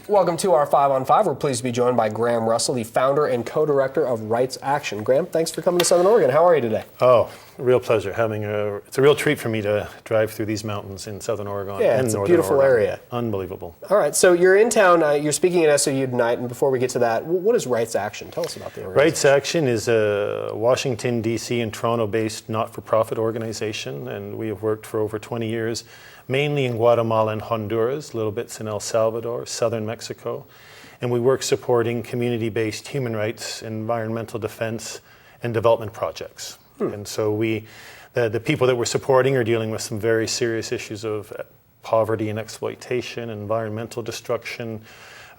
Welcome to our 5 on 5. We're pleased to be joined by Graham Russell, the founder and co-director of Rights Action. Graham, thanks for coming to Southern Oregon. How are you today? Oh, real pleasure. It's a real treat for me to drive through these mountains in Southern Oregon. Yeah, it's a beautiful area. Unbelievable. All right, so you're in town. You're speaking at SOU tonight, and before we get to that, what is Rights Action? Tell us about the organization. Rights Action is a Washington, D.C. and Toronto-based not-for-profit organization, and we have worked for over 20 years, mainly in Guatemala and Honduras, little bits in El Salvador, southern Mexico. And we work supporting community-based human rights, environmental defense, and development projects. And so the people that we're supporting are dealing with some very serious issues of poverty and exploitation, environmental destruction,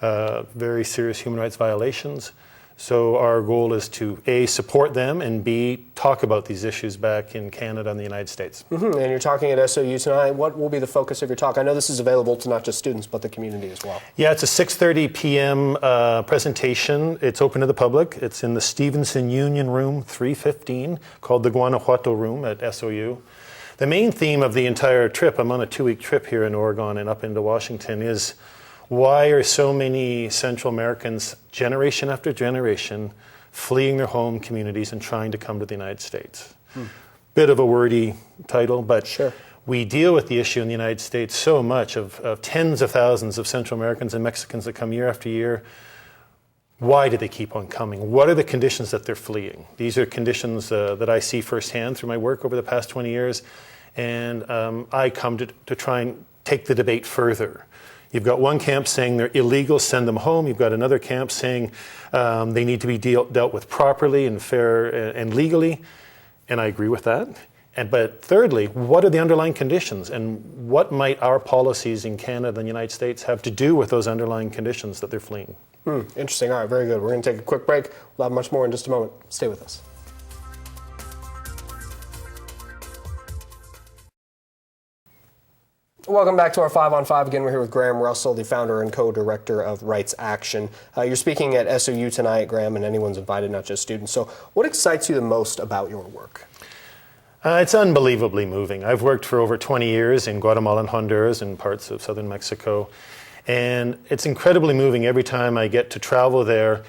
very serious human rights violations. So our goal is to A, support them, and B, talk about these issues back in Canada and the United States. And you're talking at SOU tonight. What will be the focus of your talk? I know this is available to not just students, but the community as well. Yeah, it's a 6:30 p.m. Presentation. It's open to the public. It's in the Stevenson Union Room 315, called the Guanajuato Room at SOU. The main theme of the entire trip, I'm on a 2-week trip here in Oregon and up into Washington, is why are so many Central Americans, generation after generation, fleeing their home communities and trying to come to the United States? Bit of a wordy title, but sure. We deal with the issue in the United States so much of tens of thousands of Central Americans and Mexicans that come year after year. Why do they keep on coming? What are the conditions that they're fleeing? These are conditions that I see firsthand through my work over the past 20 years, and I come to try and take the debate further. You've got one camp saying they're illegal, send them home. You've got another camp saying they need to be dealt with properly and fair and legally, and I agree with that. But thirdly, what are the underlying conditions, and what might our policies in Canada and the United States have to do with those underlying conditions that they're fleeing? Interesting. All right, very good. We're going to take a quick break. We'll have much more in just a moment. Stay with us. Welcome back to our 5 on 5. Again, we're here with Graham Russell, the founder and co-director of Rights Action. You're speaking at SOU tonight, Graham, and anyone's invited, not just students. So what excites you the most about your work? It's unbelievably moving. I've worked for over 20 years in Guatemala and Honduras and parts of southern Mexico, and it's incredibly moving every time I get to travel there,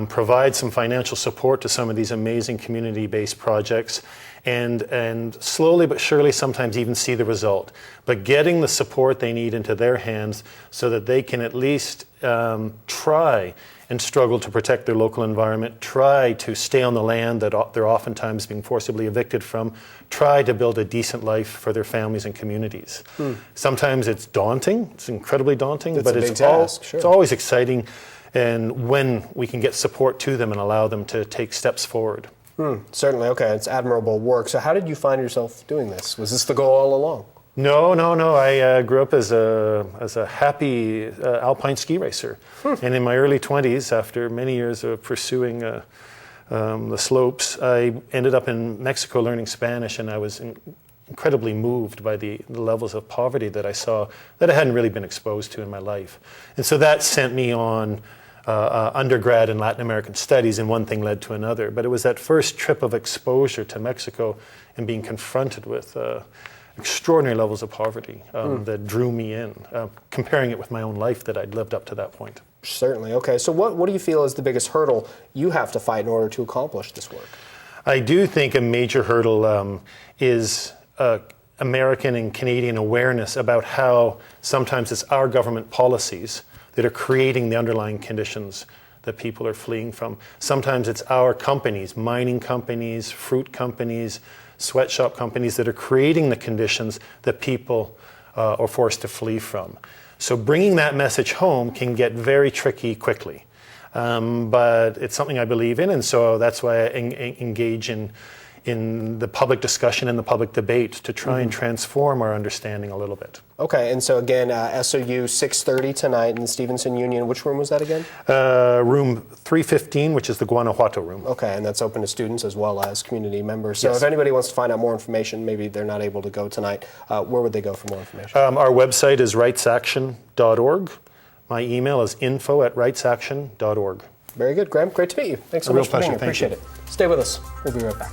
provide some financial support to some of these amazing community-based projects, and slowly but surely sometimes even see the result. But getting the support they need into their hands so that they can at least try and struggle to protect their local environment, try to stay on the land that they're oftentimes being forcibly evicted from, try to build a decent life for their families and communities. Sometimes it's daunting, it's incredibly daunting, but it's always exciting, and when we can get support to them and allow them to take steps forward. Certainly. Okay, it's admirable work. So how did you find yourself doing this? Was this the goal all along? No. I grew up as a happy alpine ski racer. And in my early 20s, after many years of pursuing the slopes, I ended up in Mexico learning Spanish, and I was incredibly moved by the levels of poverty that I saw that I hadn't really been exposed to in my life. And so that sent me on undergrad in Latin American studies, and one thing led to another. But it was that first trip of exposure to Mexico and being confronted with extraordinary levels of poverty that drew me in, comparing it with my own life that I'd lived up to that point. Certainly. Okay, so what do you feel is the biggest hurdle you have to fight in order to accomplish this work? I do think a major hurdle is American and Canadian awareness about how sometimes it's our government policies that are creating the underlying conditions that people are fleeing from. Sometimes it's our companies, mining companies, fruit companies, sweatshop companies that are creating the conditions that people are forced to flee from. So bringing that message home can get very tricky quickly. But it's something I believe in, and so that's why I engage in the public discussion and the public debate to try and transform our understanding a little bit. Okay, and so again, SOU 6:30 tonight in the Stevenson Union. Which room was that again? Room 315, which is the Guanajuato room. Okay, and that's open to students as well as community members. So if anybody wants to find out more information, maybe they're not able to go tonight, where would they go for more information? Our website is rightsaction.org. My email is info@rightsaction.org. Very good, Graham. Great to meet you. Thanks so much for being here. Appreciate it. Stay with us. We'll be right back.